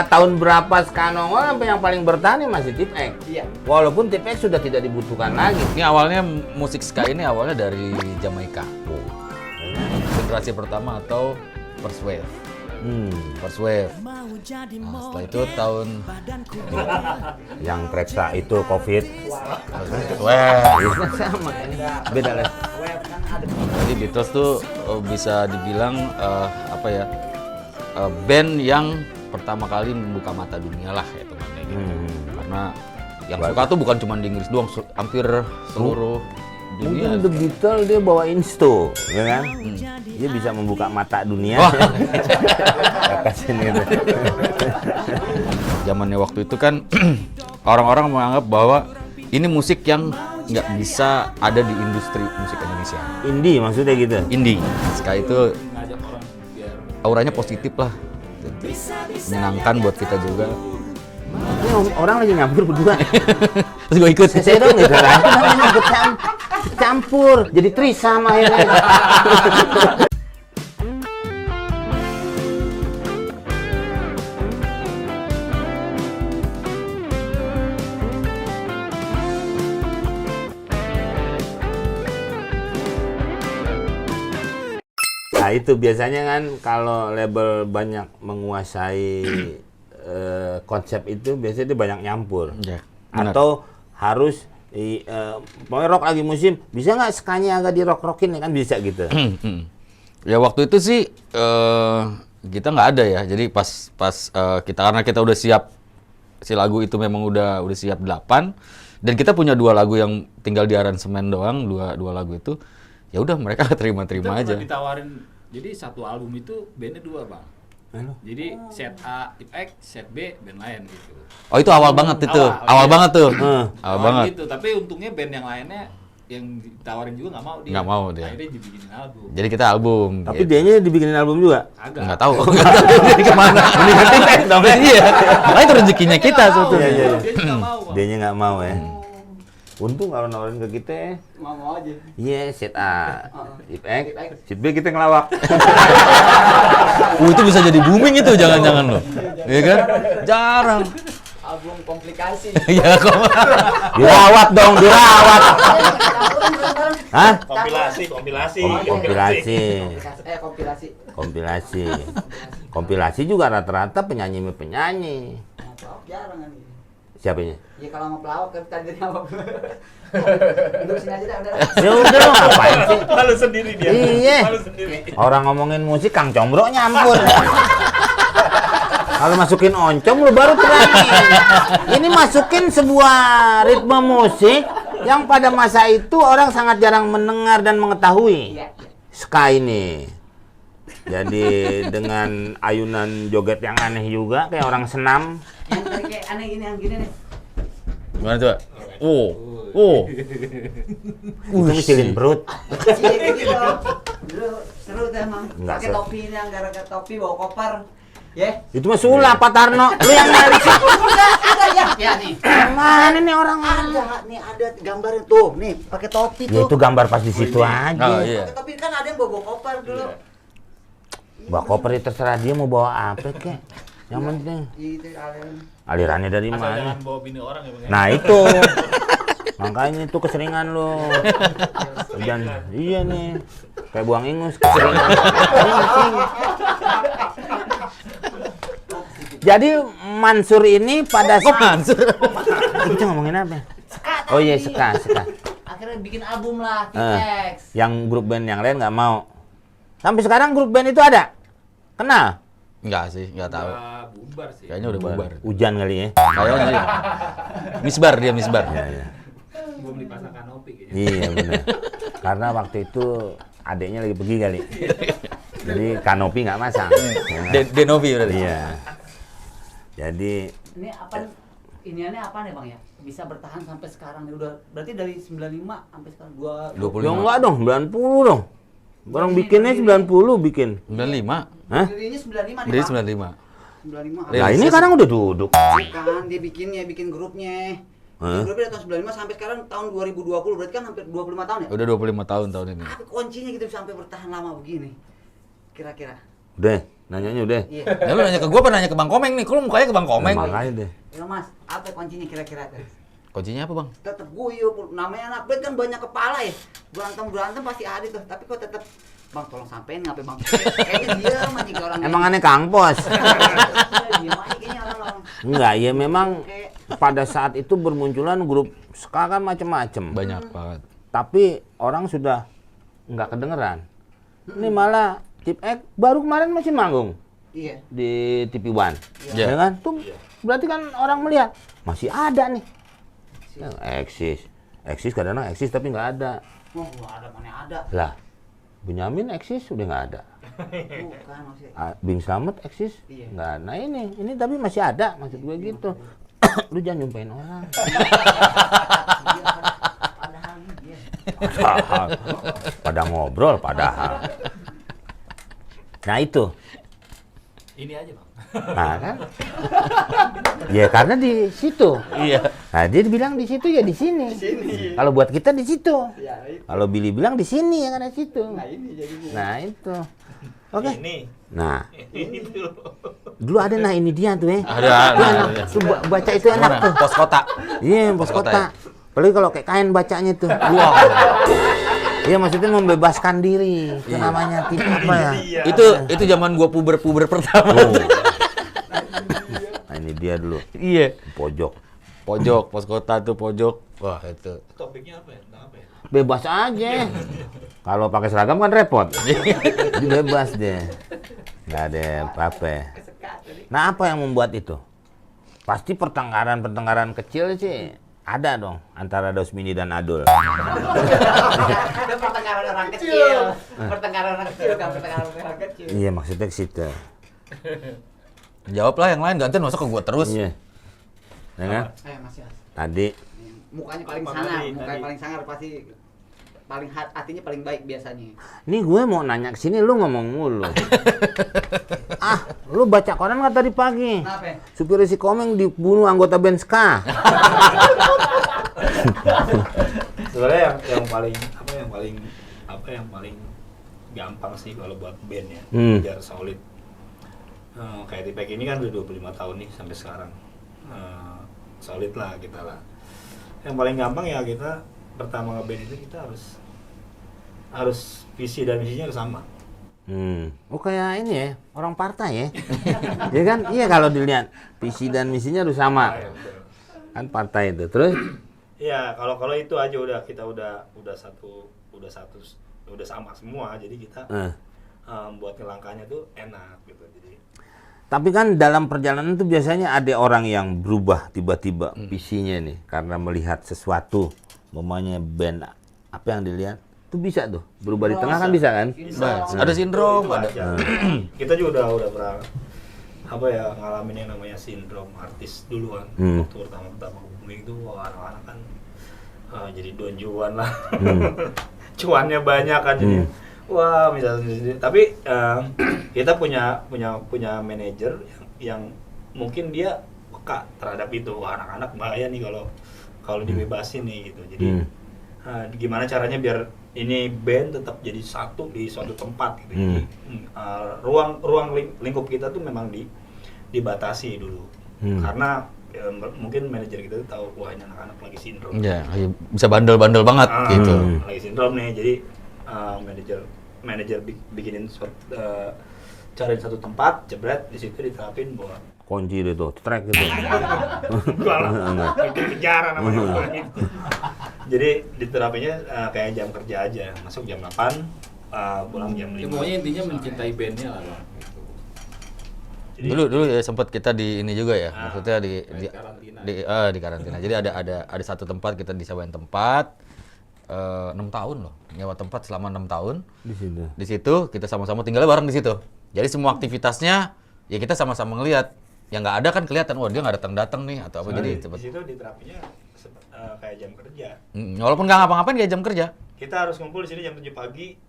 tahun berapa Skanongo sampai yang paling bertahan ya masih Tip X. Iya. Walaupun Tip X sudah tidak dibutuhkan lagi. Ini awalnya musik ska ini awalnya dari Jamaika. Generasi pertama atau First Wave. First Wave. Nah, setelah itu tahun Yang Treksa itu COVID. Wah, Sama. Beda lah. jadi Beatles tuh bisa dibilang apa ya? Band yang pertama kali membuka mata dunia lah ya teman-teman gitu. Karena yang suka tuh bukan cuma di Inggris doang, hampir seluruh dunia. Mungkin The Beatles dia bawa insto, ya kan? Dia bisa membuka mata dunia. Kasihin gitu. Zamannya waktu itu kan orang-orang menganggap bahwa ini musik yang nggak bisa ada di industri musik Indonesia. Indie maksudnya gitu. Indie. Ska itu auranya positif lah. Menyenangkan buat kita juga. Ini orang lagi nyampur berdua. Terus gue ikut. Saya dong gitu kan. Ikut campur. Jadi trisam akhirnya. Nah itu biasanya kan kalau label banyak menguasai konsep itu biasanya dia banyak nyampur. Ya, benar. Atau harus pokoknya rock lagi musim, bisa nggak skanya agak di rock-rockin ya kan bisa gitu. Ya waktu itu sih kita nggak ada ya. Jadi pas kita karena kita udah siap si lagu itu memang udah siap 8 dan kita punya 2 lagu yang tinggal di aransemen doang, dua lagu itu. Ya udah mereka terima-terima aja. Kita ditawarin jadi satu album itu bandnya 2 bang. Jadi set A Tip X, set B band lain gitu. Oh itu awal banget itu, awal banget tuh, awal banget. Gitu. Tapi untungnya band yang lainnya yang ditawarin juga nggak mau dia. Nggak mau dia. Akhirnya dibikinin album. Jadi kita album. Tapi gitu. dianya dibikinin album juga. Agak. Nggak tahu, nggak tahu dari kemana. Mendingan Tip X dong. Iya, nah itu rezekinya kita sebetulnya. Iya. Dia juga nggak mau. Bang. Dianya nggak mau ya. Untung kalau nawarin ke kita, Mau aja. iya set A, Tip X, set B kita ngelawak. Itu bisa jadi booming itu jangan-jangan loh. Iya kan? Jarang. Album komplikasi. Iya kok. Dirawat dong, dirawat. Hah? Kompilasi. Kompilasi. Kompilasi juga rata-rata penyanyi. Jarang kan. Siapanya? Ya kalau mau pelawak kan tadi apa? Untuk sini aja dah udah. Ya udah lo ngapain sih? Malu sendiri dia. Iya. Malu sendiri. Orang ngomongin musik Kang Combro nyampur. Kalau masukin oncom lu baru berani. Ini masukin sebuah ritme musik yang pada masa itu orang sangat jarang mendengar dan mengetahui. Ska ini. Jadi dengan ayunan joget yang aneh juga kayak orang senam. Yang tadi kayak aneh gini yang gini nih. Gimana coba? Oh. Itu misilin perut. Iya gitu loh. Dulu seru tuh emang. Enggak Pakai seru. topi ini yang gara-gara topi bawa koper. Ya. Itu mah sulap Pak Tarno. Lu yang nyari sih. Ada ya. Ya nih. Mana nih orang? Ada nih ada gambarnya tuh. Nih pakai topi Ya tuh. itu gambar pas di situ aja. Oh iya. Pakai topi kan ada yang bawa koper dulu. Bawa koper ya terserah dia mau bawa apa kek. Yang penting Gitu aliran. alirannya dari Asal mana? jangan bawa bini orang ya bang. Nah itu. Makanya itu keseringan lo. Dan iya nih. Kayak buang ingus keseringan. Jadi Mansur ini pada Mansur. Kita ngomongin apa? Oh iya Ska. Akhirnya bikin album lah, Tip X. Yang grup band yang lain nggak mau. Sampai sekarang grup band itu ada? Kenal? Enggak sih, enggak tahu. Bubar sih. Kayaknya udah bubar. Hujan kali ya. Kayaknya sih. Misbar. Iya. Belum dipasang kanopi kayaknya. Iya benar. Karena waktu itu adiknya lagi pergi kali. Jadi kanopi nggak masang. Denovi udah. Iya. Jadi Ini apa? Iniannya apa nih bang ya? Bisa bertahan sampai sekarang nih udah berarti dari 95 sampai sekarang 25. ya enggak dong, 90 dong. Orang bikinnya 90 bikin. 95. Hah? Ini 95 nih Dari bang. 95. 95. Nah ini sekarang udah duduk. Kan dia bikin grupnya. Hah? Grupnya dari tahun 95 sampai sekarang tahun 2020 berarti kan hampir 25 tahun ya? Udah 25 tahun ini. Apa kuncinya gitu bisa sampai bertahan lama begini? Kira-kira. Udah. Nanyanya udah. Iya. Ya lu nanya ke gua apa nanya ke Bang Komeng nih? Kok lu mukanya ke Bang Komeng? Nah, makanya deh. Ya Mas, apa kuncinya kira-kira? Kuncinya apa, Bang? Tetap guyup, namanya anak band kan banyak kepala ya. Berantem pasti ada tuh, tapi kok tetap Bang tolong sampein ngapain Bang? Kayaknya diam aja kayak orang. Emang aneh Kang Pos. Diam aja kayaknya orang. Enggak, ya memang pada saat itu bermunculan grup ska kan macem-macem. Banyak banget. Tapi orang sudah nggak kedengeran. Ini malah Tip X baru kemarin masih manggung Iya. di TV One. Iya. Ya kan? Tuh berarti kan orang melihat masih ada nih. Eksis kadang-kadang eksis tapi nggak ada. Oh, ada mana ada. Lah, Benyamin eksis udah nggak ada. Bukan maksudnya. Bing Slamet eksis Iya. nggak ada. Nah ini tapi masih ada maksud gue gitu. Lu jangan nyumpain orang. Padahal dia. Padahal, pada ngobrol padahal. Nah itu. Ini aja bang. Nah kan? Ya karena di situ. Iya. Nah dia bilang di situ ya di sini. Kalau buat kita di situ. Ya, itu. Kalau Billy bilang di sini ya kan di situ. Nah, ini jadinya. Nah itu. Oke. Ini. Nah Ini tuh. dulu ada nah ini dia tuh ya. Ada. Tuh baca itu enak tuh. Pos kota. Iya pos Pos kota kota. Apalagi kalau kayak kain bacanya tuh. Wah. Iya maksudnya membebaskan diri. Itu namanya tipe apa ya? Iya. Itu zaman gua puber pertama. Tuh. Nah ini dia dulu. Iya. Pojok. Pojok, pos kota tuh pojok. Wah, itu. Topiknya apa ya? Tentang apa ya? Bebas aja. Kalau pakai seragam kan repot. Jadi bebas deh. Nggak ada apa-apa. Nah apa yang membuat itu? Pasti pertengkaran kecil sih. Ada dong antara Dosmini dan Adul. Ada pertengkaran orang kecil. Pertengkaran orang kecil kan pertengkaran orang kecil. Iya maksudnya ke situ. Jawab lah yang lain, gantian masa ke gua terus. Iya. Ya kan? Mas Yas. Tadi Mukanya paling Apa sangar, tadi? mukanya Tadi. paling sangar pasti paling hatinya paling baik biasanya. ini gue mau nanya ke sini lu ngomong mulu. Lu baca koran nggak tadi pagi? Kenapa? Ya? Supir si Komeng dibunuh anggota band ska. Sebenarnya yang paling gampang sih kalau buat band ya, biar solid. Kayak Tipek ini kan udah 25 tahun nih sampai sekarang. Solid lah kita lah. Yang paling gampang ya kita pertama nge-band itu kita harus visi dan misinya harus sama. Oh kayak ini ya, orang partai ya. Ya kan? Iya kalau dilihat visi dan misinya harus sama. Kan partai itu. Terus Iya, kalau itu aja kita udah sama semua. Jadi kita buat ngelangkahnya tuh enak gitu. Jadi tapi kan dalam perjalanan itu biasanya ada orang yang berubah tiba-tiba visinya nih karena melihat sesuatu, mamanya band apa yang dilihat itu bisa tuh berubah di tengah kan bisa kan? Ada sindrom, itu ada. aja. Kita juga udah pernah ngalamin yang namanya sindrom artis duluan. Waktu pertama booming itu anak-anak kan jadi donjuan lah. Cuannya banyak kan jadi wah misalnya. Tapi kita punya manajer yang mungkin dia peka terhadap itu. Wah, anak-anak bahaya nih kalau dibebasin nih gitu. Jadi gimana caranya biar ini band tetap jadi satu di suatu tempat gitu. Jadi ruang lingkup kita tuh memang dibatasi dulu. Karena mungkin manajer kita tuh tahu wah ini anak-anak lagi sindrom. Iya, bisa bandel-bandel banget gitu. Lagi sindrom nih. Jadi manajer bikinin cariin satu tempat, jebret di situ diterapin bahwa Kunci deh tuh, track gitu. enggak lah, kejaran namanya. Jadi diterapinnya kayak jam kerja aja, masuk jam 8, pulang jam 5. Pokoknya intinya mencintai bandnya lah bang. Jadi, Dulu ya sempat kita di ini juga ya, maksudnya di karantina. di karantina. Jadi ada satu tempat kita disewain tempat 6 tahun loh, nyewa tempat selama 6 tahun. Di situ. Di situ kita sama-sama tinggalnya bareng di situ. Jadi semua aktivitasnya ya kita sama-sama ngelihat. Yang nggak ada kan kelihatan, wah dia nggak datang nih atau apa. Jadi di cepet. situ diterapinya kayak jam kerja. Walaupun nggak ngapa-ngapain kayak jam kerja. Kita harus ngumpul di sini jam 7 pagi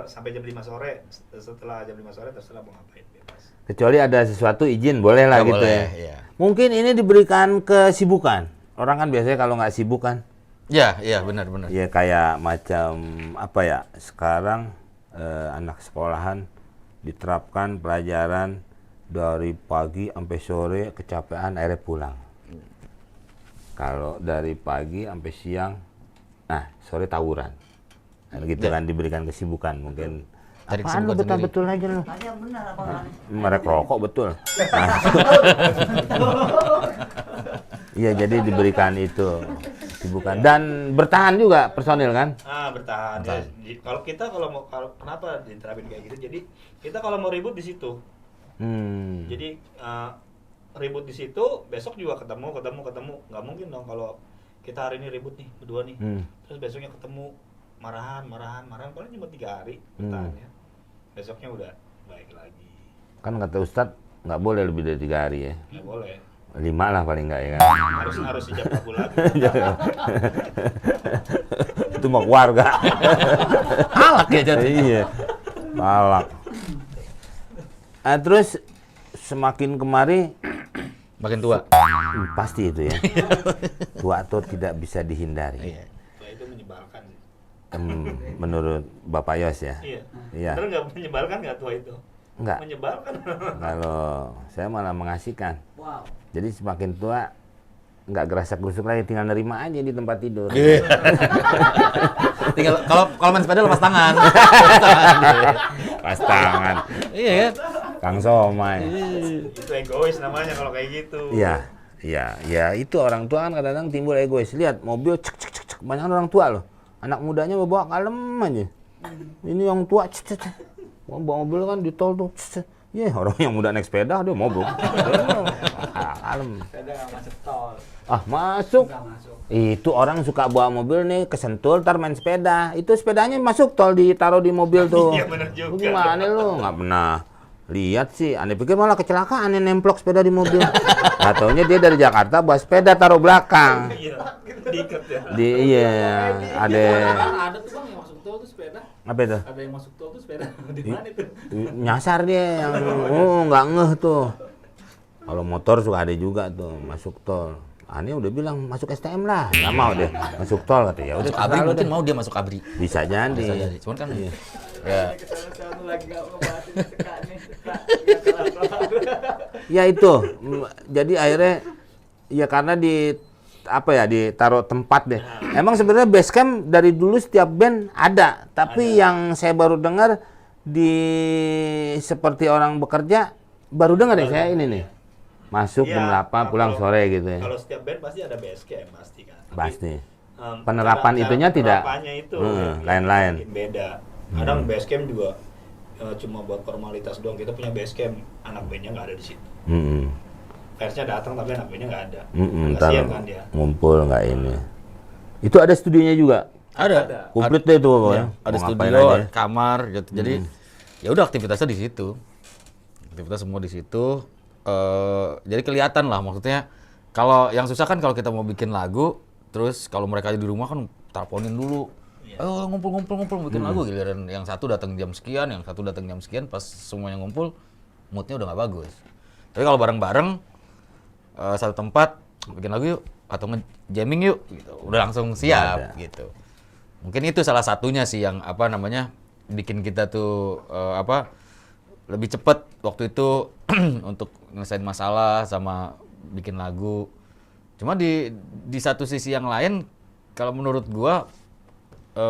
sampai jam 5 sore. Setelah jam 5 sore terserah mau ngapain bebas. Kecuali ada sesuatu izin boleh lah Nggak gitu boleh, ya. iya. Mungkin ini diberikan kesibukan. Orang kan biasanya kalau nggak sibuk kan, Iya benar. ya kayak macam apa ya sekarang anak sekolahan diterapkan pelajaran dari pagi sampai sore kecapean akhirnya pulang. Kalau dari pagi sampai siang, nah sore tawuran. Kan gitu kan diberikan kesibukan mungkin. Cari Apaan lu kesibukan betul-betul aja lu? Tanya benar apa Merek rokok betul. Nah, iya jadi diberikan itu kesibukan dan bertahan juga personil kan? Bertahan. Ya, kalau kenapa diterapin kayak gitu? Jadi kita kalau mau ribut di situ. Jadi ribut di situ, besok juga ketemu. Nggak mungkin dong kalau kita hari ini ribut nih berdua nih, terus besoknya ketemu marahan, paling cuma 3 hari bertahannya. Besoknya udah baik lagi. Kan kata Ustadz nggak boleh lebih dari 3 hari ya. Nggak boleh. 5 lah paling nggak ya kan? Harus sejak Rabu lagi. Itu mah keluarga. Alak ya jadi. Iya, palak. Terus semakin kemari Makin tua. pasti itu ya. Tua tuh tidak bisa dihindari. Iya. Nah, itu menyebalkan sih. Menurut Bapak Yos ya. Iya. Iya. Bener nggak menyebalkan nggak tua itu? Enggak. Menyebalkan. Kalau saya malah mengasihkan. Wow. Jadi semakin tua nggak gerasak-gerusuk lagi, tinggal nerima aja di tempat tidur. Tinggal kalau main sepeda lepas tangan. Pas tangan. Iya kan? Kang Somai. Itu egois namanya kalau kayak gitu. Iya, ya itu orang tua kan kadang-kadang timbul egois. Lihat mobil cek cek cek, cek. Banyak orang tua loh. Anak mudanya bawa kalem aja. Ini yang tua cek cek cek. Bawa mobil kan di tol tuh. Cek, cek. Ya orang yang muda naik sepeda dia mogok. Kalem. Sepeda nggak masuk tol. Masuk. Nggak masuk. Itu orang suka bawa mobil nih kesentul ntar main sepeda. Itu sepedanya masuk tol ditaruh di mobil tuh. Iya bener juga. Lu gimana lu? Nggak pernah lihat sih. Aneh pikir malah kecelakaan nih nemplok sepeda di mobil. Nggak taunya dia dari Jakarta bawa sepeda taruh belakang. Iya, diikat ya. Iya, ada. Ada tuh bang yang masuk tol tuh sepeda. Apa itu? Ada yang masuk tol tuh sepeda. Di mana itu? Nyasar dia yang nggak ngeh tuh. Kalau motor suka ada juga tuh masuk tol. Aneh udah bilang masuk STM lah, nggak mau deh masuk tol katanya. Ya udah Masuk abri mungkin mau dia masuk abri. bisa jadi. Bisa jadi. Cuman kan Iya. ya Kesana lagi nggak ngebahasin suka nih. Ya itu. Jadi akhirnya ya karena ditaruh tempat deh. Emang sebenarnya base camp dari dulu setiap band ada, tapi yang saya baru dengar seperti orang bekerja baru dengar ya saya ini nih. Masuk jam 8 pulang sore gitu ya. Kalau setiap band pasti ada base camp pasti kan. Tapi, Pasti. Penerapan itunya tidak penerapannya itu lain-lain. mungkin beda. Kadang base camp juga cuma buat formalitas doang. Kita punya base camp, anak bandnya nggak ada di situ. Fansnya datang tapi anak bandnya nggak ada. Ntar Kasian kan dia. ngumpul nggak ini. Itu ada studionya juga. ada. Komplit deh itu pokoknya. Ada Mau ngapain studio, aja. ada kamar gitu. Jadi ya udah aktivitasnya di situ. Aktivitas semua di situ. Jadi kelihatan lah maksudnya. Kalau yang susah kan kalau kita mau bikin lagu, terus kalau mereka di rumah kan teleponin dulu. Ngumpul bikin lagu giliran yang satu datang jam sekian, yang satu datang jam sekian, pas semuanya ngumpul moodnya udah nggak bagus. Tapi kalau bareng-bareng satu tempat bikin lagu yuk atau jamming yuk gitu. Udah langsung siap gitu. Mungkin itu salah satunya sih yang bikin kita tuh lebih cepat waktu itu untuk nyelesain masalah sama bikin lagu. Cuma di satu sisi yang lain kalau menurut gua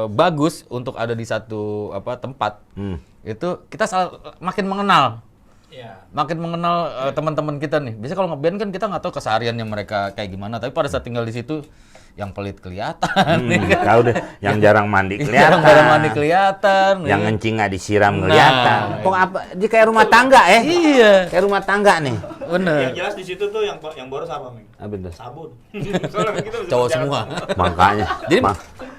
bagus untuk ada di satu tempat. Itu kita makin mengenal. Iya. Makin mengenal teman-teman kita nih. Biasanya kalau ngeband kan kita nggak tahu kesehariannya mereka kayak gimana, tapi pada saat tinggal di situ yang pelit kelihatan. Tahu deh, yang jarang mandi kelihatan. Jarang mandi kelihatan. Yang ya. ngencing nggak disiram Nah, kelihatan. Pokok apa? Dia kayak rumah tangga Iya. Kayak rumah tangga nih. Bener. Yang jelas di situ tuh yang boros apa, Ming? Apa itu? Sabun. Soalnya kita bisa Cowok berjalan. semua. Makanya. Jadi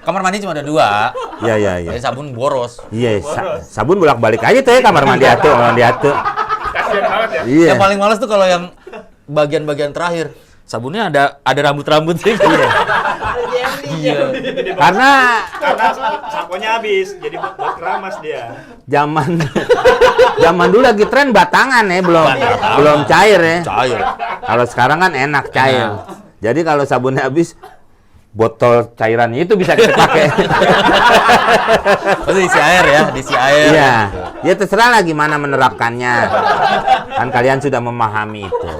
kamar mandi cuma ada 2. Iya. Jadi sabun boros. Iya, sabun bolak-balik aja tuh ya kamar mandi atuh. Kasian banget ya. Iya. Yang paling males tuh kalau yang bagian-bagian terakhir. Sabunnya ada rambut-rambut sih. Iya. Karena Samponya habis, jadi buat keramas dia. zaman dulu lagi tren batangan ya, belum cair ya. Cair. Kalau sekarang kan enak cair. Jadi kalau sabunnya habis botol cairan itu bisa kita pakai. Oh, diisi air ya, diisi air. Iya, ya terserah lah gimana menerapkannya. Kan kalian sudah memahami itu,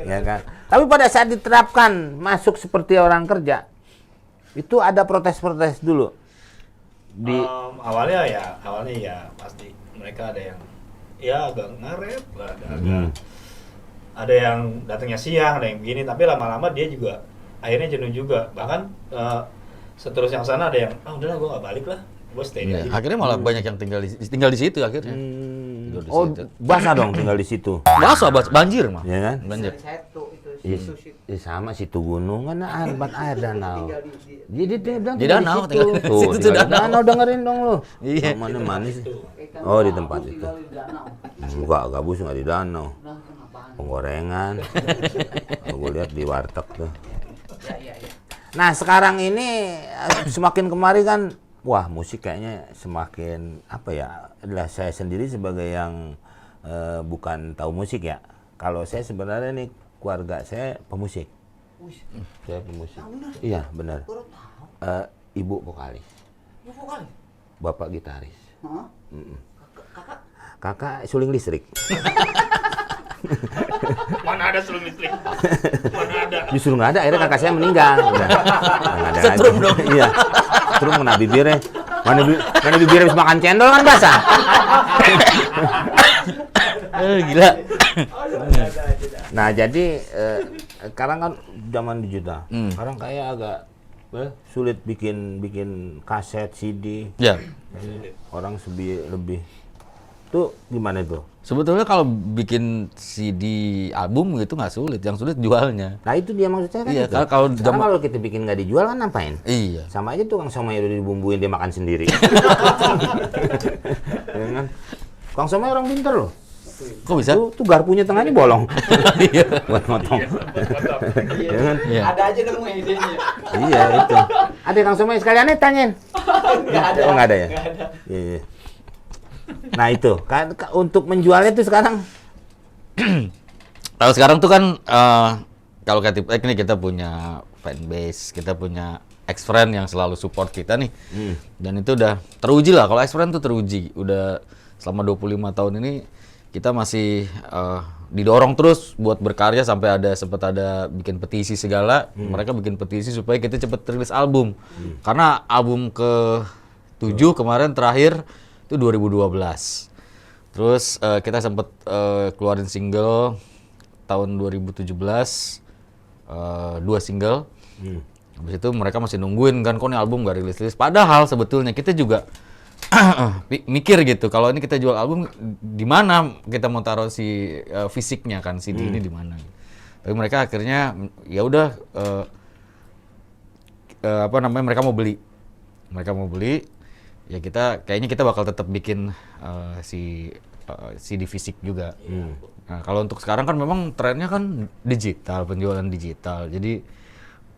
ya kan. Tapi pada saat diterapkan masuk seperti orang kerja, itu ada protes-protes dulu. Awalnya ya pasti mereka ada yang ya agak ngaret, ada yang datangnya siang, ada yang begini. Tapi lama-lama dia juga akhirnya jenuh juga. Bahkan seterusnya yang sana ada yang udahlah gue nggak balik lah, gue stay Ya, aja. akhirnya malah banyak yang tinggal di situ akhirnya. Tidur di Oh, situ. basah dong tinggal di situ, Basah, banjir mah. ya kan? Banjir. Satu itu Iya, sushi. sama situ gunung kan tempat air danau. Tinggal di Jadi dia bilang Di tinggal danau, situ. tinggal di Tuh, situ tuh tinggal di danau. danau, dengerin dong lu. Iya. Mana manis. ikan Oh, di gabus tempat itu. tinggal di danau. Enggak, gabus enggak di danau. Nah, kenapaan? Penggorengan. Gue lihat di warteg tuh. Ya. Nah, sekarang ini semakin kemari kan, wah musik kayaknya semakin apa ya? Adalah saya sendiri sebagai yang bukan tahu musik ya. Kalau saya sebenarnya nih keluarga saya pemusik. Wih, Saya pemusik. benar? Iya benar. baru tahu. Ibu vokalis, Lu vokal? bapak gitaris, Hah? Mm-mm. Kakak? kakak suling listrik. Mana ada seluruh listrik? Mana ada? Justru nggak ada, akhirnya kakak saya meninggal. Udah. Nggak ada Setrum lagi. dong. Iya, setrum kena bibirnya. Mana bibirnya habis makan cendol kan basah. Gila. Nah jadi sekarang kan zaman digital. Hmm. Sekarang kayak agak sulit bikin kaset, CD. Ya. Orang lebih. Tuh gimana itu? Sebetulnya kalau bikin CD album gitu nggak sulit, yang sulit jualnya. Nah itu dia maksud saya kan. Iya, itu. kalau Sekarang zaman- kalau kita bikin nggak dijual kan ngapain? Iya. Sama aja tukang somai udah dibumbuin dia makan sendiri. Ya kan? Tukang somai orang pinter loh. Kok bisa? Tuh garpunya tengahnya bolong. Iya. Buat motong. Ya kan? Iya. Ada aja nemu idenya. Iya itu. Ada Kang Somai sekalian nih tanyain. Nggak ada. Oh nggak ada ya? Nggak ada. Iya. Nah itu kan untuk menjualnya tuh sekarang. Kalau sekarang tuh kan kalau Creative X nih kita punya fanbase, kita punya ex-friend yang selalu support kita nih. Dan itu udah teruji lah, kalau ex-friend tuh teruji. Udah selama 25 tahun ini kita masih didorong terus buat berkarya sampai sempat ada bikin petisi segala. Mereka bikin petisi supaya kita cepet rilis album. Karena album ke-7 kemarin terakhir itu 2012. Terus kita sempat keluarin single tahun 2017, 2 single. Habis itu mereka masih nungguin kan, kok nih album gak rilis-rilis. Padahal sebetulnya kita juga mikir gitu, kalau ini kita jual album di mana kita mau taruh si fisiknya kan, CD ini di mana. Tapi mereka akhirnya ya udah mereka mau beli. Ya kayaknya kita bakal tetap bikin CD fisik juga. Nah, kalau untuk sekarang kan memang trennya kan digital, penjualan digital. Jadi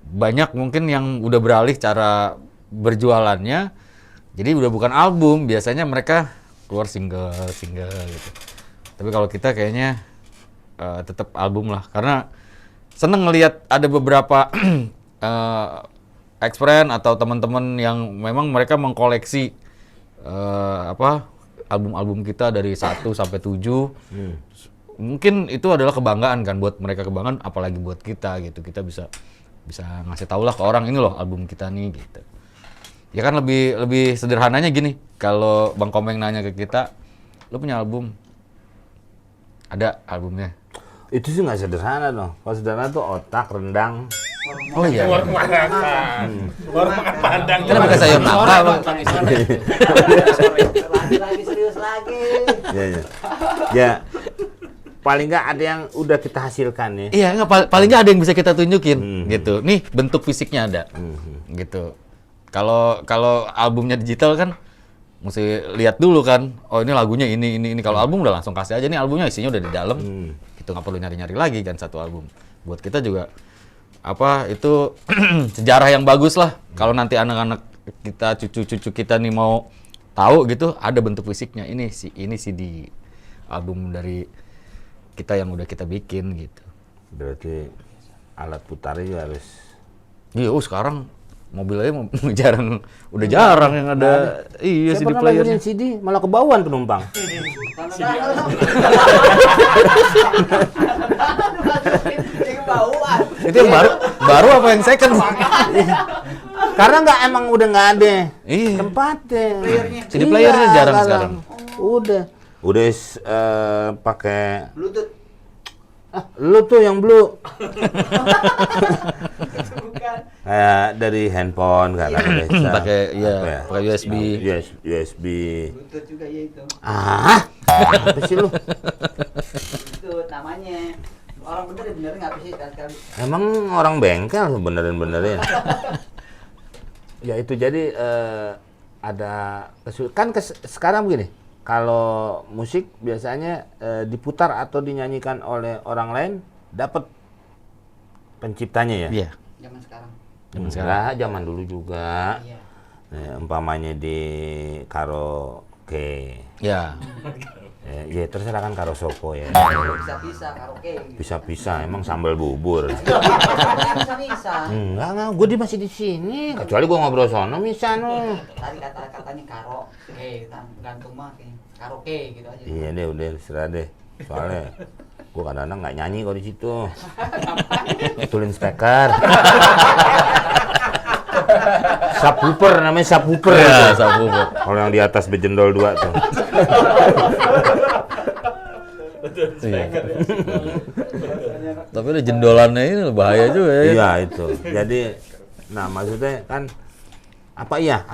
banyak mungkin yang udah beralih cara berjualannya. Jadi udah bukan album, biasanya mereka keluar single gitu. Tapi kalau kita kayaknya tetap album lah, karena seneng ngelihat ada beberapa ex-friend atau teman-teman yang memang mereka mengkoleksi album-album kita dari 1 sampai 7. Mungkin itu adalah kebanggaan kan buat mereka, kebanggaan apalagi buat kita gitu. Kita bisa ngasih tau lah ke orang, ini loh album kita nih gitu. Ya kan lebih sederhananya gini, kalau Bang Komeng nanya ke kita, lo punya album? Ada albumnya? Itu sih nggak sederhana dong. Kalau sederhana tuh otak, rendang. Oh iya. Warung makan padang. Kenapa pakai sayur nangka, Bang? Lagi serius lagi. Ya. Ya. Paling nggak ada yang udah kita hasilkan ya. Iya, paling nggak ada yang bisa kita tunjukin gitu. Nih bentuk fisiknya ada, gitu. Kalau albumnya digital kan mesti lihat dulu kan. Oh ini lagunya ini. Kalau album udah langsung kasih aja nih albumnya, isinya udah di dalam. Gitu, nggak perlu nyari-nyari lagi kan satu album. Buat kita juga itu sejarah yang bagus lah. Kalau nanti anak-anak kita, cucu-cucu kita nih mau tahu gitu, ada bentuk fisiknya. Ini CD album dari kita yang udah kita bikin gitu. Berarti alat putarnya juga harus Iya, sekarang mobil aja udah jarang yang ada iya Saya CD pernah player. laguin CD, malah kebauan penumpang. Itu yang baru apa yang second? Karena emang udah nggak ada Iya. tempatnya. CD playernya jarang sekarang. Udah pakai Bluetooth. lu tuh yang blue. Bukan. Kayak dari handphone kan biasa. Pakai iya, Apa ya? pakai USB. USB. Bluetooth juga ya itu. Apa sih lu? Bluetooth namanya. Orang bener nggak sih sekali. Emang orang bengkel benerin-benerin. Ya itu jadi ada sekarang begini. Kalau musik biasanya diputar atau dinyanyikan oleh orang lain dapat penciptanya ya. Iya. Zaman sekarang. Zaman sekarang. Enggak, zaman dulu juga. Iya. Umpamanya di karaoke. Ya. Ya terserah kan karaoke ya. Bisa-bisa karaoke. Gitu. Bisa-bisa emang sambal bubur. Bisa-bisa. Enggak, gue masih di sini. Kecuali gue ngobrol sono misalnya. Tadi katanya karaoke, gantung mah kayaknya. Karaoke gitu aja. Iya deh, udah serah deh. Soalnya gue kadang-kadang nggak nyanyi kalau di situ. Betulin speaker. Subwoofer namanya subwoofer. Ya, itu. subwoofer. Kalau yang di atas bejendol 2 tuh. Iya. Tapi ada jendolannya ini bahaya juga ya. Iya itu. Jadi, nah maksudnya kan apa iya?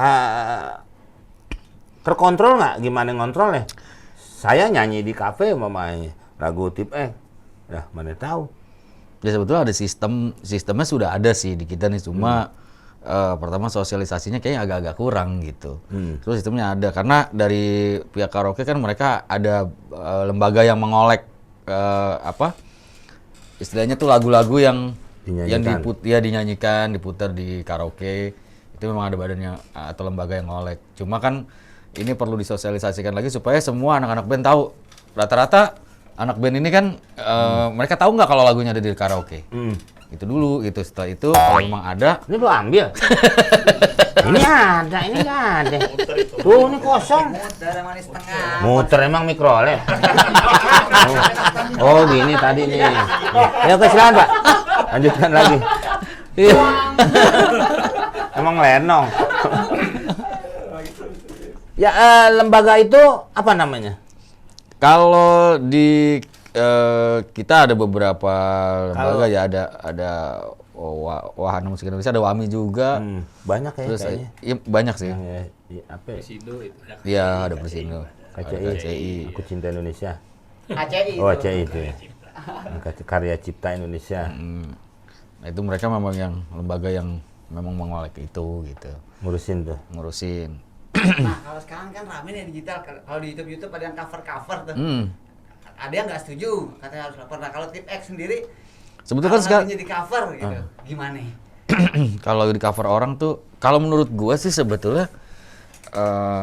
Terkontrol nggak? Gimana ngontrolnya? Saya nyanyi di kafe mamanya lagu tip dah mana tahu. Ya sebetulnya ada sistemnya sudah ada sih di kita nih, cuma pertama sosialisasinya kayaknya agak-agak kurang gitu. Terus sistemnya ada karena dari pihak karaoke kan mereka ada lembaga yang mengolek istilahnya tuh lagu-lagu yang dinyanyikan, diputar di karaoke. Itu memang ada badannya atau lembaga yang ngolek. Cuma kan ini perlu disosialisasikan lagi supaya semua anak-anak band tahu. Rata-rata anak band ini kan mereka tahu nggak kalau lagunya ada di karaoke. Itu dulu gitu. Setelah itu kalau memang ada, Ini lu ambil. Ini ada, ini nggak ada. Tuh ini kosong. Muter manis tengah. Muter emang mikrolet. Oh gini tadi nih. Ya silakan Pak. Lanjutkan lagi. Emang lenong. Ya lembaga itu apa namanya? kalau di kita ada beberapa lembaga ya ada Wahana Musik Indonesia, ada WAMI juga. Banyak ya Terus kayaknya. iya, banyak sih. Apa ya? Sido itu. Iya, ada Persindo. KCI. Aku Cinta Indonesia. ACI. Oh ACI itu ya. Karya Cipta Indonesia. Nah, itu mereka memang yang lembaga yang memang mengolek itu gitu. Ngurusin. Nah kalau sekarang kan rame nih digital. Kalau di YouTube ada yang cover tuh. Ada yang nggak setuju katanya harus cover. Nah kalau tip X sendiri Sebetulnya kan sekarang di cover gitu. Gimana? kalau di cover orang tuh, kalau menurut gua sih sebetulnya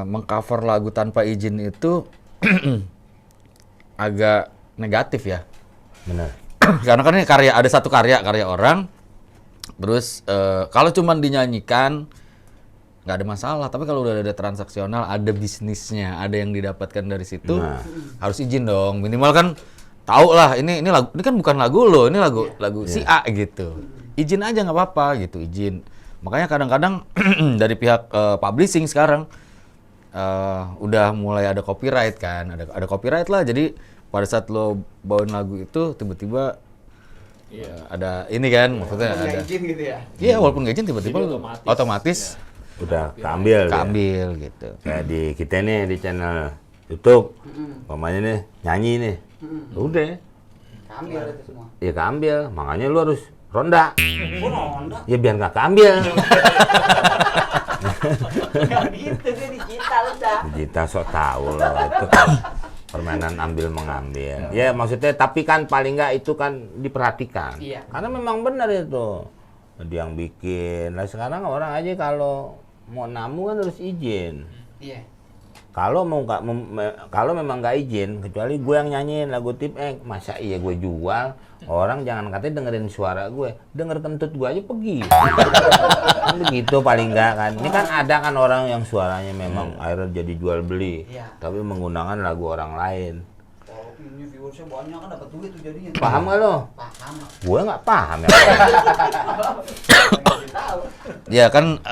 mengcover lagu tanpa izin itu agak negatif ya. Benar. Karena kan ini ada satu karya orang, terus kalau cuma dinyanyikan nggak ada masalah. Tapi kalau udah ada transaksional, ada bisnisnya, ada yang didapatkan dari situ, harus izin dong. Minimal kan tahu lah ini kan bukan lagu lo, ini lagu si A gitu. Izin aja nggak apa-apa gitu, izin. Makanya kadang-kadang dari pihak publishing sekarang udah mulai ada copyright kan, ada copyright lah. Jadi pada saat lo bawain lagu itu tiba-tiba ada ini kan, maksudnya Nggak ada. izin gitu ya. Iya, walaupun nggak izin tiba-tiba Jadi lo otomatis. otomatis Udah keambil. gitu. Kayak di kita nih di channel YouTube. Pokoknya nih nyanyi nih. Udah. Ambil itu semua. Ya keambil. Makanya lu harus ronda. Ronda. Ya biar nggak keambil. Nggak gitu dia digital udah. Kita sok tahu loh itu kan permainan ambil mengambil. Ya maksudnya tapi kan paling nggak itu kan diperhatikan. Iya. Karena memang benar itu. Dia yang bikin. Nah sekarang orang aja kalau mau namu kan harus izin. Iya. Kalau memang nggak izin, kecuali gue yang nyanyiin lagu tip masa iya gue jual, Orang jangan katanya dengerin suara gue, denger kentut gue aja pergi. Kan begitu paling enggak kan. Ini kan ada kan orang yang suaranya memang akhirnya jadi jual beli, Iya. tapi menggunakan lagu orang lain. Kalau ini viewersnya banyak kan dapat duit tuh jadinya. Paham gak lo? Paham. Gue nggak paham ya. Nggak tahu. Ya kan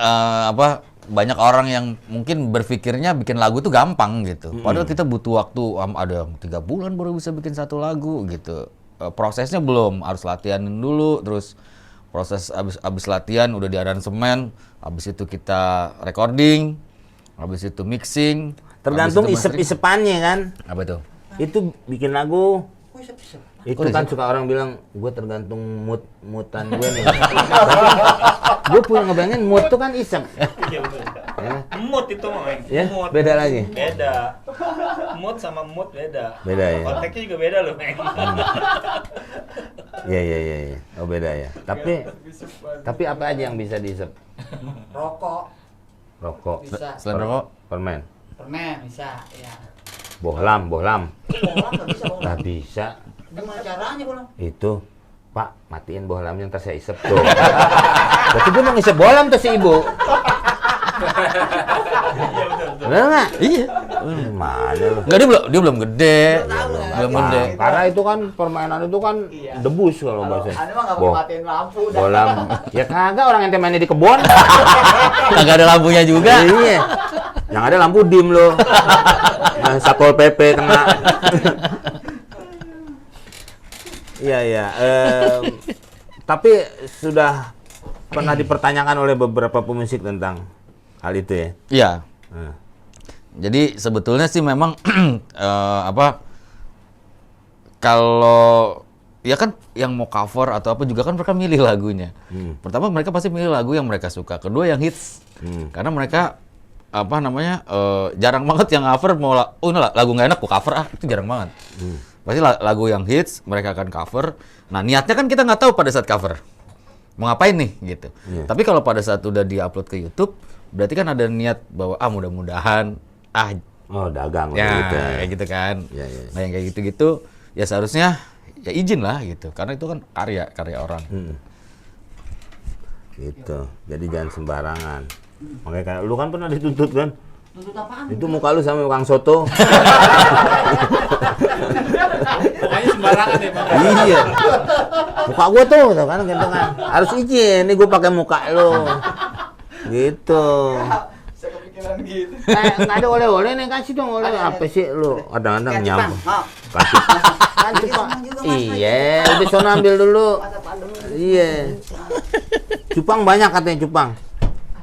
banyak orang yang mungkin berpikirnya bikin lagu tuh gampang gitu. Padahal kita butuh waktu ada 3 bulan baru bisa bikin satu lagu gitu. Prosesnya belum, harus latihanin dulu, terus proses abis latihan udah di aransemen, abis itu kita recording, abis itu mixing, Tergantung abis itu mastering. isep-isepannya kan. Apa itu? Itu bikin lagu. Kok isep-isep? Itu Oh, kan isep. suka orang bilang gue tergantung mood-moodan gue nih. Tapi gue punya ngebayangin mood tuh kan isep. Iya betul. Ya. Mood itu mah, Meng. Ya, Mood. beda lagi. Beda. Mood sama mood beda. Beda ya? Konteksnya juga beda loh, Meng. Iya. Oh beda ya. Tapi apa aja yang bisa diisep? Rokok Rokok, bisa. Selain rokok, permen, Permen bisa. Ya. bohlam. Bohlam nggak bisa bohlam. Nggak bisa. Gimana caranya bohlam? Itu, Pak, matiin bohlamnya ntar saya isep tuh. Berarti gue mau ngisep bohlam tuh si ibu. Iya betul. Bener nggak? iya. Mana lu? Enggak, dia belum gede. Belum gede. Karena itu kan permainan itu kan debus kalau bahasa. Anda mah nggak mau matiin lampu. dah. Bohlam. Ya kagak, orang ente mainnya di kebun. Kagak ada lampunya juga. Iya. Yang ada lampu dim lo. Nah, Satpol PP kena. Iya. Tapi sudah pernah dipertanyakan oleh beberapa pemusik tentang hal itu ya. Iya. Nah. Jadi sebetulnya sih memang kalau ya kan yang mau cover atau apa juga kan mereka milih lagunya. Pertama mereka pasti milih lagu yang mereka suka. Kedua yang hits. Karena mereka jarang banget yang cover mau ini lagu nggak enak gua cover itu jarang banget. Pasti lagu yang hits mereka akan cover. Nah, niatnya kan kita nggak tahu pada saat cover. Mau ngapain nih gitu. Tapi kalau pada saat udah di-upload ke YouTube, berarti kan ada niat bahwa mudah-mudahan Oh, dagang ya gitu. kayak gitu kan. Ya. Nah, yang kayak gitu-gitu ya seharusnya ya izin lah gitu. Karena itu kan karya orang. Gitu. Jadi jangan sembarangan. Makanya kayak lu kan pernah dituntut kan? Tuntut apaan? Itu muka lu sama Kang Soto. Pokoknya sembarangan ya bang. Iya. Muka gua tuh kan gitu kan. Harus izin, nih gua pakai muka lu. Gitu. Saya kepikiran gitu. Nggak ada oleh-oleh nih, kasih dong oleh. Apa sih lu? Kadang-kadang Kan, nyambung. Bang. Mau. Kasih. Kan cupang juga Mas. Iya, udah sono ambil dulu. Masa pandemi. Iya. Cupang banyak katanya cupang.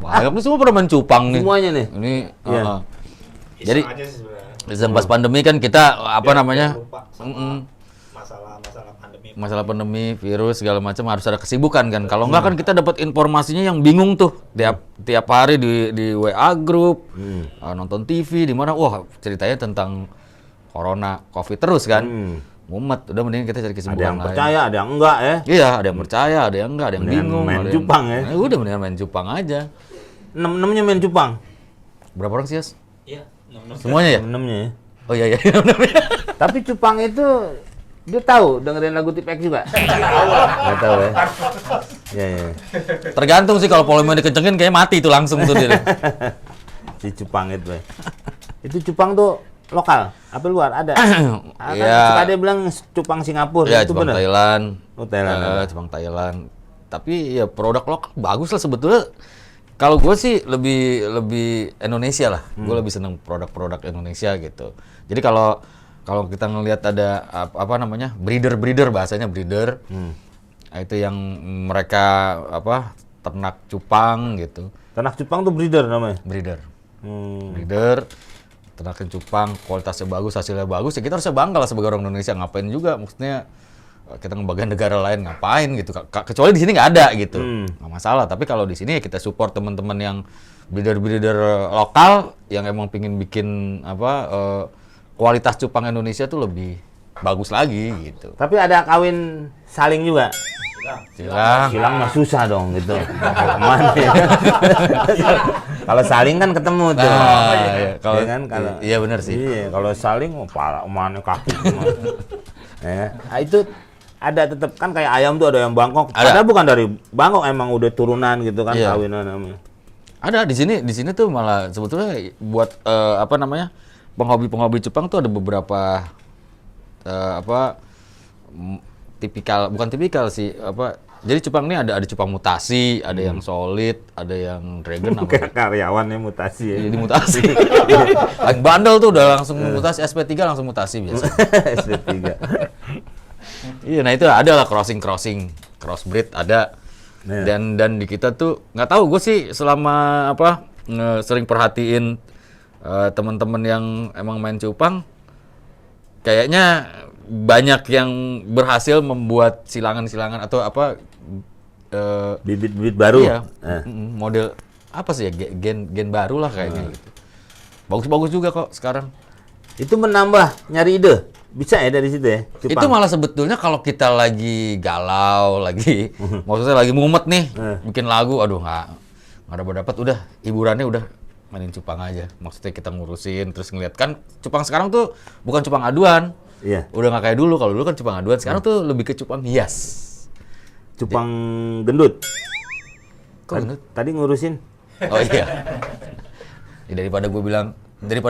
Wah, ini semua pada main cupang nih. Semuanya nih. Ini Iya. Jadi Iseng aja sih sebenarnya. zaman pas pandemi kan kita Biar lupa sama masalah pandemi. masalah pandemi, virus segala macam harus ada kesibukan kan. Kalau enggak kan kita dapat informasinya yang bingung tuh tiap hari di WA group, nonton TV di mana wah ceritanya tentang corona, Covid terus kan. Mumet, udah mending kita cari Ada kesibukan yang lain. percaya, ada yang enggak ya. Iya, ada yang percaya, ada yang enggak, ada yang Mendingan bingung, main ada yang- cupang ya. Nah, udah mendingan main cupang aja. Enamnya main cupang. Berapa orang sih, Yas? Iya, nom-nom. Semuanya ya? Enamnya ya. Oh iya. Tapi cupang itu dia tahu dengerin lagu Tipek juga. Nggak tahu ya. Iya. Tergantung sih kalau volumenya dikencengin kayak mati itu langsung tuh dia. Si cupang itu. Itu cupang tuh lokal, apa luar ada? Kan Iya. suka dia bilang cupang Singapura, Ya, itu cupang benar. Thailand. Oh, Thailand ada. Cupang Thailand. Tapi ya produk lokal bagus lah sebetulnya. Kalau gue sih lebih Indonesia lah. Gue lebih seneng produk-produk Indonesia gitu. Jadi kalau kita ngelihat ada apa namanya breeder bahasanya breeder, nah, itu yang mereka ternak cupang gitu. Ternak cupang tuh breeder namanya. Breeder. Hmm. Breeder, ternakin cupang, kualitasnya bagus, hasilnya bagus, ya kita harusnya bangga lah sebagai orang Indonesia. Ngapain juga, maksudnya kita ngebagian negara lain ngapain gitu. Kecuali di sini nggak ada gitu, nggak masalah. Tapi kalau di sini ya kita support teman-teman yang breeder-breeder lokal yang emang pingin bikin kualitas cupang Indonesia tuh lebih bagus lagi gitu. Tapi ada kawin saling juga. Silang. Silang mah susah dong gitu. Kemana ya? Kalau saling kan ketemu tuh. Nah, iya, kalau Iya kan, kalau iya benar sih. Iya, kalau saling pala mana kaki semua. Ya. Itu ada tetap kan kayak ayam tuh ada yang Bangkok. Ada. Padahal bukan dari Bangkok, emang udah turunan gitu kan, Iya. kawinan namanya. Ada di sini tuh malah sebetulnya buat apa namanya penghobi cupang tuh ada beberapa bukan tipikal sih jadi cupang ini ada cupang mutasi, ada yang solid, ada yang dragon apa Kayak karyawannya mutasi ya. jadi mutasi. Lagi bandel tuh udah langsung mutasi SP3 langsung mutasi biasa. SD3. Iya, nah itu ada lah crossbreed ada. Iya. Dan di kita tuh nggak tahu gue sih selama sering perhatiin teman-teman yang emang main cupang kayaknya banyak yang berhasil membuat silangan-silangan atau Bibit-bibit baru. iya, Eh. model apa sih ya gen baru lah kayaknya gitu. Bagus-bagus juga kok sekarang. Itu menambah nyari ide. Bisa ya dari situ ya? Cupang. Itu malah sebetulnya kalau kita lagi galau, maksudnya lagi mumet nih, bikin lagu, aduh nggak dapat udah hiburannya udah mainin cupang aja. Maksudnya kita ngurusin, terus ngeliat kan cupang sekarang tuh bukan cupang aduan, Iya. udah nggak kayak dulu. Kalau dulu kan cupang aduan, sekarang tuh lebih ke cupang hias. Cupang gendut. Kok gendut? Tadi ngurusin. Oh iya. Ya, daripada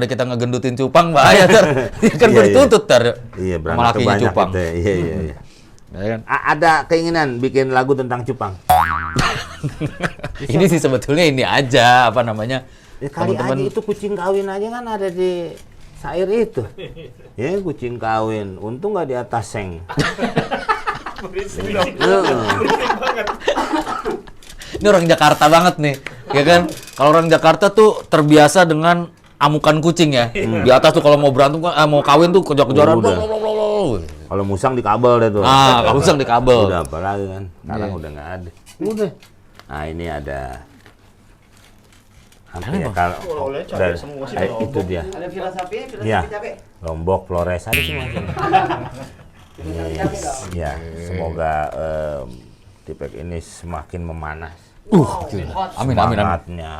kita ngegendutin cupang bahaya ntar. Dia kan Iya, gue iya. dituntut ntar Iya, sama beranak lakinya kebanyak cupang. gitu ya. Iya. Ya kan? Ada keinginan bikin lagu tentang cupang. Ini sih sebetulnya ini aja apa namanya? Ya kali aja Teman-teman itu kucing kawin aja kan ada di syair itu. Ya kucing kawin, untung nggak di atas seng. ini orang Jakarta banget nih, ya kan? Kalau orang Jakarta tuh terbiasa dengan amukan kucing ya. Di atas tuh kalau mau berantem mau kawin tuh kejar-kejaran. Udah. Kalau musang di kabel deh tuh. Kalau musang di kabel. Udah apa lagi kan? Sekarang Iya. udah nggak ada. Udah. Nah ini ada. Apa Ini ya Bang? kalau Oleh cabai dari- semua sih, itu Lombok. dia. Ada filosofi Iya. capek. Lombok, Flores ada semua. Ya, semoga Tipek ini semakin memanas. Gila. Amin. Semangatnya,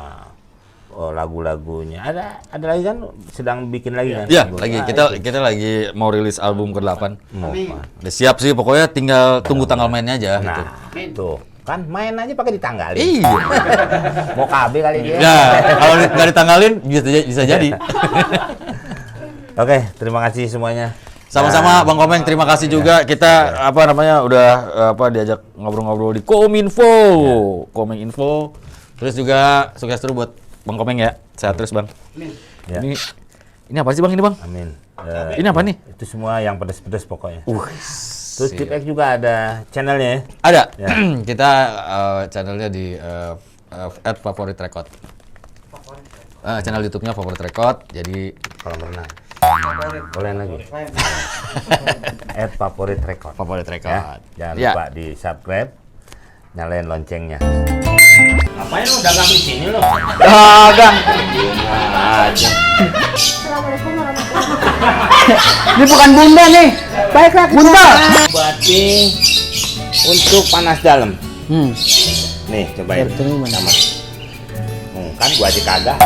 lagu-lagunya. Ada lagi kan sedang bikin lagi kan? Ya, Lagu. lagi Ah, kita itu. kita lagi mau rilis album ke-8. Amin. Udah siap sih, pokoknya tinggal tunggu tanggal mainnya aja gitu. Nah, tuh kan main aja pakai ditanggalin. Iya. Mau KB kali dia. Ya, kalau nggak ditanggalin bisa jadi. Oke, terima kasih semuanya. Sama-sama Bang Komeng, terima kasih juga kita udah diajak ngobrol-ngobrol di Kominfo. Komeng Info. Terus juga sukses terus buat Bang Komeng ya. Sehat terus, Bang. Ya. Ini apa sih, Bang, ini, Bang? Amin. Ini apa nih? Itu semua yang pedes-pedes pokoknya. Terus siap. Tipek juga ada channelnya ya? Ada. Ya. Kita channelnya di @favoritrecord. Channel YouTube-nya Favorit Record. Jadi Kolam renang. Boleh lagi. Favorit record. Favorit Ya, Record. jangan Ya. lupa di subscribe, nyalain loncengnya. Ngapain lu dagang di sini lo? Dagang. Aja. Assalamualaikum warahmatullahi. Ini bukan bunda nih. Baiklah bunda. Berarti untuk panas dalam. Nih, cobain. Sama. Kan gua aja kagak.